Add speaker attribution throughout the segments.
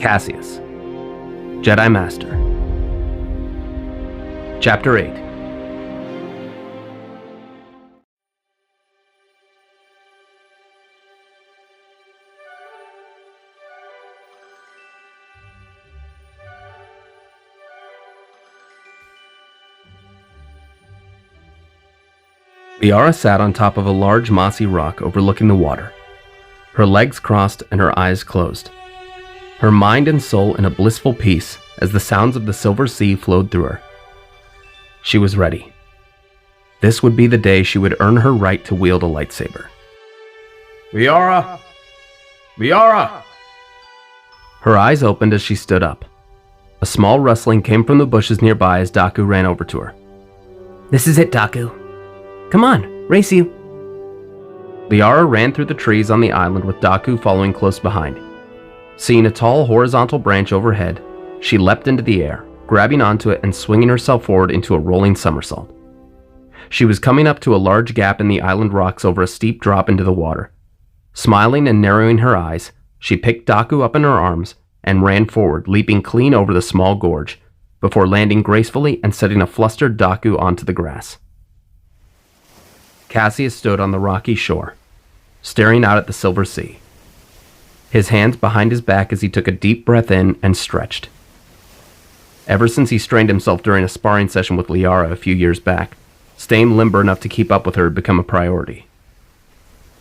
Speaker 1: Caseus, Jedi Master. Chapter 8. Liara sat on top of a large mossy rock overlooking the water, her legs crossed and her eyes closed, her mind and soul in a blissful peace as the sounds of the silver sea flowed through her. She was ready. This would be the day she would earn her right to wield a lightsaber.
Speaker 2: Liara! Liara!
Speaker 1: Her eyes opened as she stood up. A small rustling came from the bushes nearby as Daku ran over to her.
Speaker 3: This is it, Daku. Come on, race you.
Speaker 1: Liara ran through the trees on the island with Daku following close behind. Seeing a tall horizontal branch overhead, she leapt into the air, grabbing onto it and swinging herself forward into a rolling somersault. She was coming up to a large gap in the island rocks over a steep drop into the water. Smiling and narrowing her eyes, she picked Daku up in her arms and ran forward, leaping clean over the small gorge, before landing gracefully and setting a flustered Daku onto the grass. Caseus stood on the rocky shore, staring out at the silver sea, his hands behind his back as he took a deep breath in and stretched. Ever since he strained himself during a sparring session with Liara a few years back, staying limber enough to keep up with her had become a priority.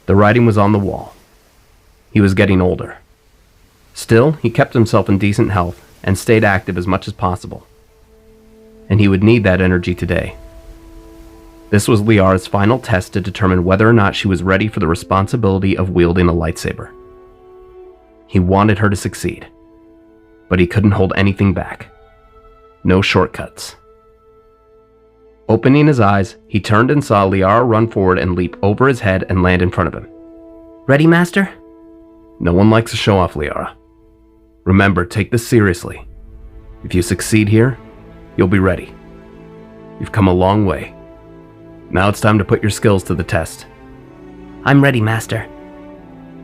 Speaker 1: The writing was on the wall. He was getting older. Still, he kept himself in decent health and stayed active as much as possible. And he would need that energy today. This was Liara's final test to determine whether or not she was ready for the responsibility of wielding a lightsaber. He wanted her to succeed, but he couldn't hold anything back. No shortcuts. Opening his eyes, he turned and saw Liara run forward and leap over his head and land in front of him.
Speaker 3: Ready, Master?
Speaker 1: No one likes a show-off, Liara. Remember, take this seriously. If you succeed here, you'll be ready. You've come a long way. Now it's time to put your skills to the test.
Speaker 3: I'm ready, Master.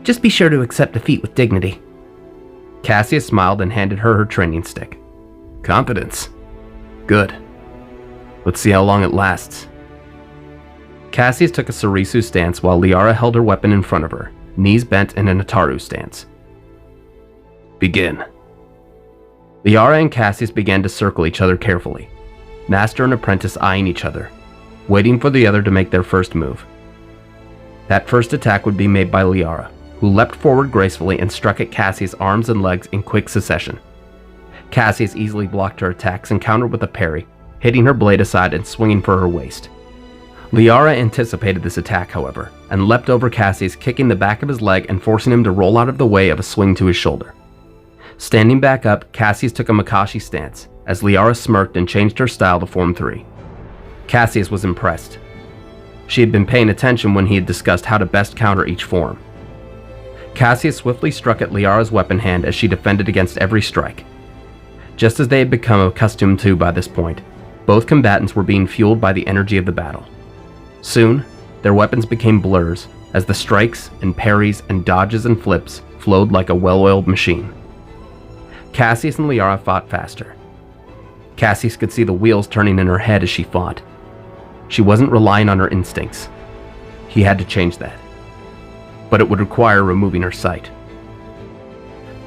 Speaker 3: Just be sure to accept defeat with dignity.
Speaker 1: Caseus smiled and handed her training stick. Confidence. Good. Let's see how long it lasts. Caseus took a Sarisu stance while Liara held her weapon in front of her, knees bent in an Ataru stance. Begin. Liara and Caseus began to circle each other carefully, master and apprentice eyeing each other, waiting for the other to make their first move. That first attack would be made by Liara, who leapt forward gracefully and struck at Caseus' arms and legs in quick succession. Caseus easily blocked her attacks and countered with a parry, hitting her blade aside and swinging for her waist. Liara anticipated this attack, however, and leapt over Caseus, kicking the back of his leg and forcing him to roll out of the way of a swing to his shoulder. Standing back up, Caseus took a Makashi stance, as Liara smirked and changed her style to Form 3. Caseus was impressed. She had been paying attention when he had discussed how to best counter each form. Caseus swiftly struck at Liara's weapon hand as she defended against every strike. Just as they had become accustomed to by this point, both combatants were being fueled by the energy of the battle. Soon, their weapons became blurs as the strikes and parries and dodges and flips flowed like a well-oiled machine. Caseus and Liara fought faster. Caseus could see the wheels turning in her head as she fought. She wasn't relying on her instincts. He had to change that. But it would require removing her sight.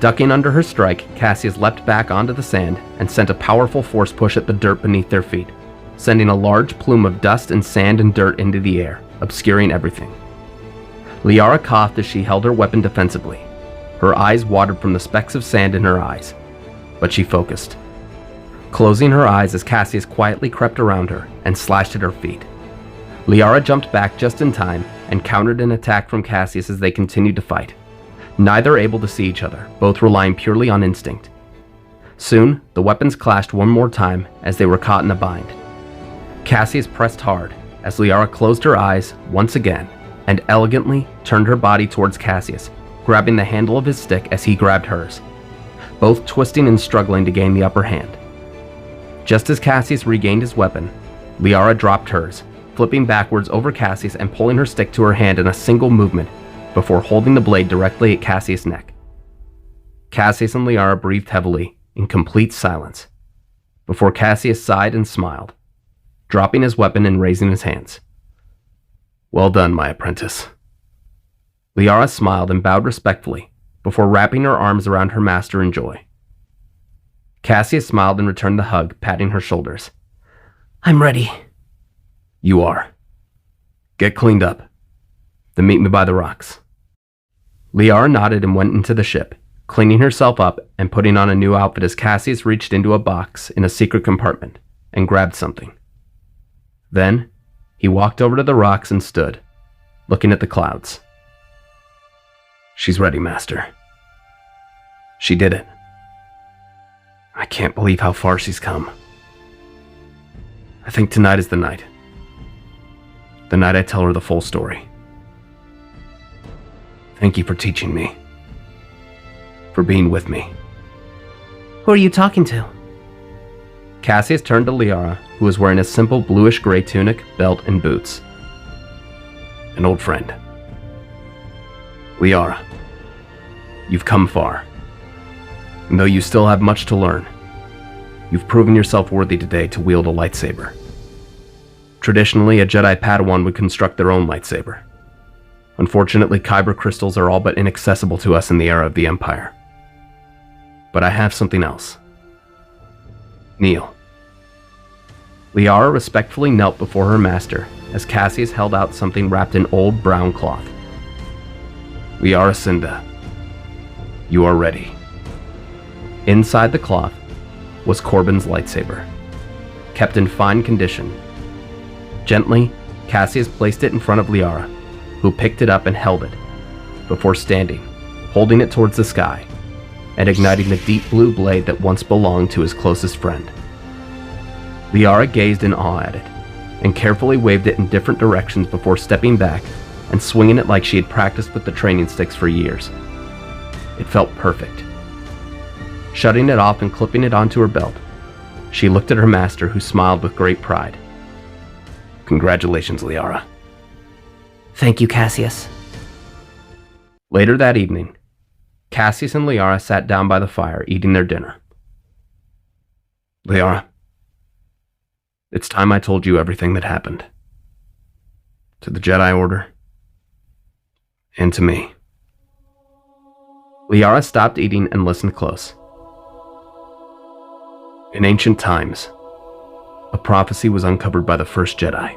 Speaker 1: Ducking under her strike, Caseus leapt back onto the sand and sent a powerful force push at the dirt beneath their feet, sending a large plume of dust and sand and dirt into the air, obscuring everything. Liara coughed as she held her weapon defensively. Her eyes watered from the specks of sand in her eyes, but she focused. Closing her eyes as Caseus quietly crept around her and slashed at her feet. Liara jumped back just in time and countered an attack from Caseus as they continued to fight, neither able to see each other, both relying purely on instinct. Soon, the weapons clashed one more time as they were caught in a bind. Caseus pressed hard as Liara closed her eyes once again and elegantly turned her body towards Caseus, grabbing the handle of his stick as he grabbed hers, both twisting and struggling to gain the upper hand. Just as Caseus regained his weapon, Liara dropped hers, flipping backwards over Caseus and pulling her stick to her hand in a single movement before holding the blade directly at Caseus' neck. Caseus and Liara breathed heavily in complete silence, before Caseus sighed and smiled, dropping his weapon and raising his hands. "Well done, my apprentice." Liara smiled and bowed respectfully, before wrapping her arms around her master in joy. Caseus smiled and returned the hug, patting her shoulders.
Speaker 3: I'm ready.
Speaker 1: "You are. Get cleaned up. Then meet me by the rocks." Liara nodded and went into the ship, cleaning herself up and putting on a new outfit as Caseus reached into a box in a secret compartment and grabbed something. Then, he walked over to the rocks and stood, looking at the clouds. "She's ready, Master. She did it. I can't believe how far she's come. I think tonight is the night. The night I tell her the full story. Thank you for teaching me. For being with me."
Speaker 3: Who are you talking to?
Speaker 1: Caseus turned to Liara, who was wearing a simple bluish-gray tunic, belt, and boots. "An old friend. Liara, you've come far. And though you still have much to learn, you've proven yourself worthy today to wield a lightsaber. Traditionally, a Jedi Padawan would construct their own lightsaber. Unfortunately, kyber crystals are all but inaccessible to us in the era of the Empire. But I have something else. Kneel." Liara respectfully knelt before her master as Caseus held out something wrapped in old brown cloth. "Liara Cinda, you are ready." Inside the cloth was Corbin's lightsaber, kept in fine condition. Gently, Caseus placed it in front of Liara, who picked it up and held it, before standing, holding it towards the sky, and igniting the deep blue blade that once belonged to his closest friend. Liara gazed in awe at it, and carefully waved it in different directions before stepping back and swinging it like she had practiced with the training sticks for years. It felt perfect. Shutting it off and clipping it onto her belt, she looked at her master, who smiled with great pride. "Congratulations, Liara."
Speaker 3: Thank you, Caseus.
Speaker 1: Later that evening, Caseus and Liara sat down by the fire, eating their dinner. "Liara, it's time I told you everything that happened. To the Jedi Order, and to me." Liara stopped eating and listened close. "In ancient times, a prophecy was uncovered by the first Jedi.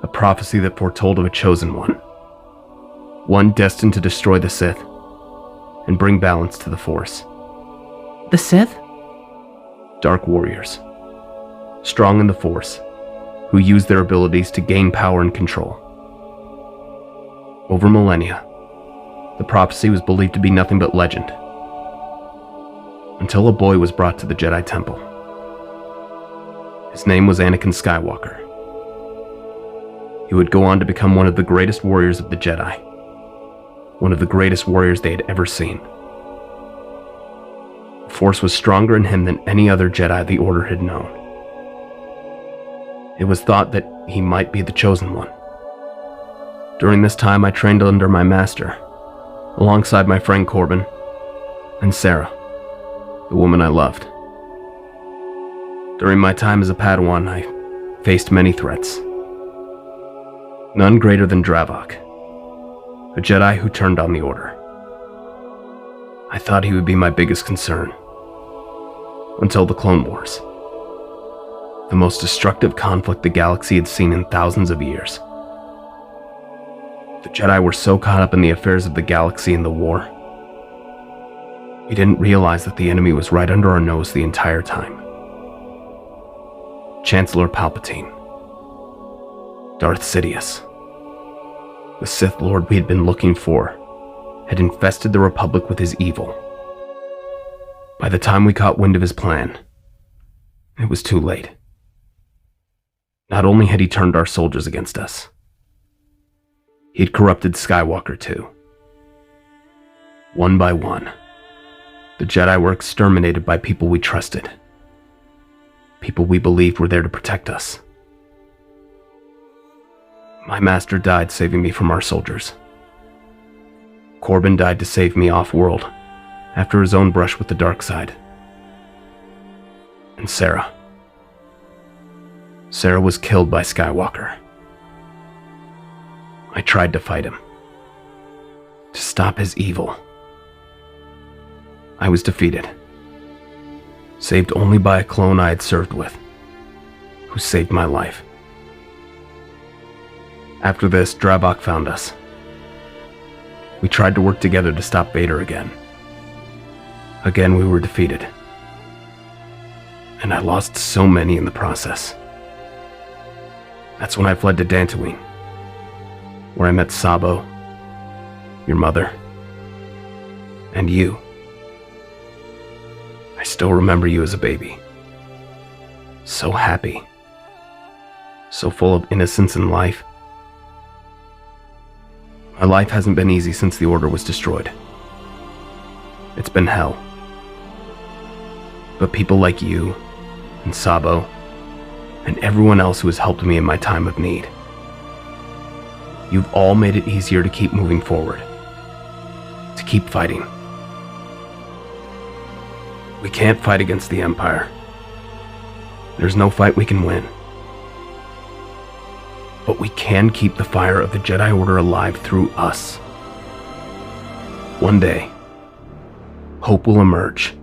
Speaker 1: A prophecy that foretold of a chosen one. One destined to destroy the Sith and bring balance to the Force.
Speaker 3: The Sith?
Speaker 1: Dark warriors, strong in the Force, who use their abilities to gain power and control. Over millennia, the prophecy was believed to be nothing but legend, until a boy was brought to the Jedi Temple. His name was Anakin Skywalker. He would go on to become one of the greatest warriors of the Jedi, one of the greatest warriors they had ever seen. The Force was stronger in him than any other Jedi the Order had known. It was thought that he might be the chosen one. During this time, I trained under my master, alongside my friend Corbin, and Sarah, the woman I loved. During my time as a Padawan, I faced many threats. None greater than Dravok, a Jedi who turned on the Order. I thought he would be my biggest concern, until the Clone Wars, the most destructive conflict the galaxy had seen in thousands of years. The Jedi were so caught up in the affairs of the galaxy and the war, we didn't realize that the enemy was right under our nose the entire time. Chancellor Palpatine, Darth Sidious, the Sith Lord we had been looking for, had infested the Republic with his evil. By the time we caught wind of his plan, it was too late. Not only had he turned our soldiers against us, he had corrupted Skywalker too. One by one, the Jedi were exterminated by people we trusted, people we believed were there to protect us. My master died saving me from our soldiers. Corbin died to save me off-world, after his own brush with the dark side. And Sarah. Sarah was killed by Skywalker. I tried to fight him, to stop his evil. I was defeated, saved only by a clone I had served with, who saved my life. After this, Drabok found us. We tried to work together to stop Vader again. Again, we were defeated. And I lost so many in the process. That's when I fled to Dantooine, where I met Sabo, your mother, and you. I still remember you as a baby. So happy. So full of innocence and life. My life hasn't been easy since the Order was destroyed. It's been hell. But people like you, and Sabo, and everyone else who has helped me in my time of need, you've all made it easier to keep moving forward. To keep fighting. We can't fight against the Empire. There's no fight we can win. But we can keep the fire of the Jedi Order alive through us. One day, hope will emerge.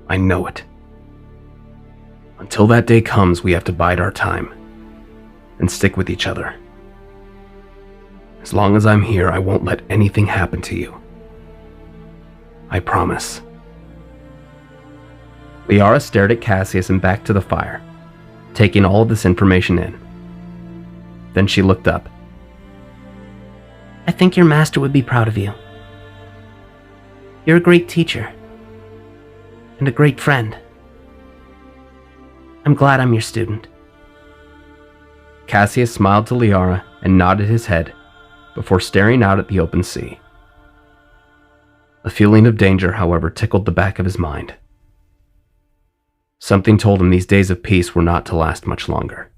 Speaker 1: I know it. Until that day comes, we have to bide our time and stick with each other. As long as I'm here, I won't let anything happen to you. I promise.
Speaker 2: Liara stared at Caseus and back to the fire, taking all of this information in. Then she looked up.
Speaker 3: I think your master would be proud of you. You're a great teacher. And a great friend. I'm glad I'm your student.
Speaker 2: Caseus smiled to Liara and nodded his head before staring out at the open sea. A feeling of danger, however, tickled the back of his mind. Something told him these days of peace were not to last much longer.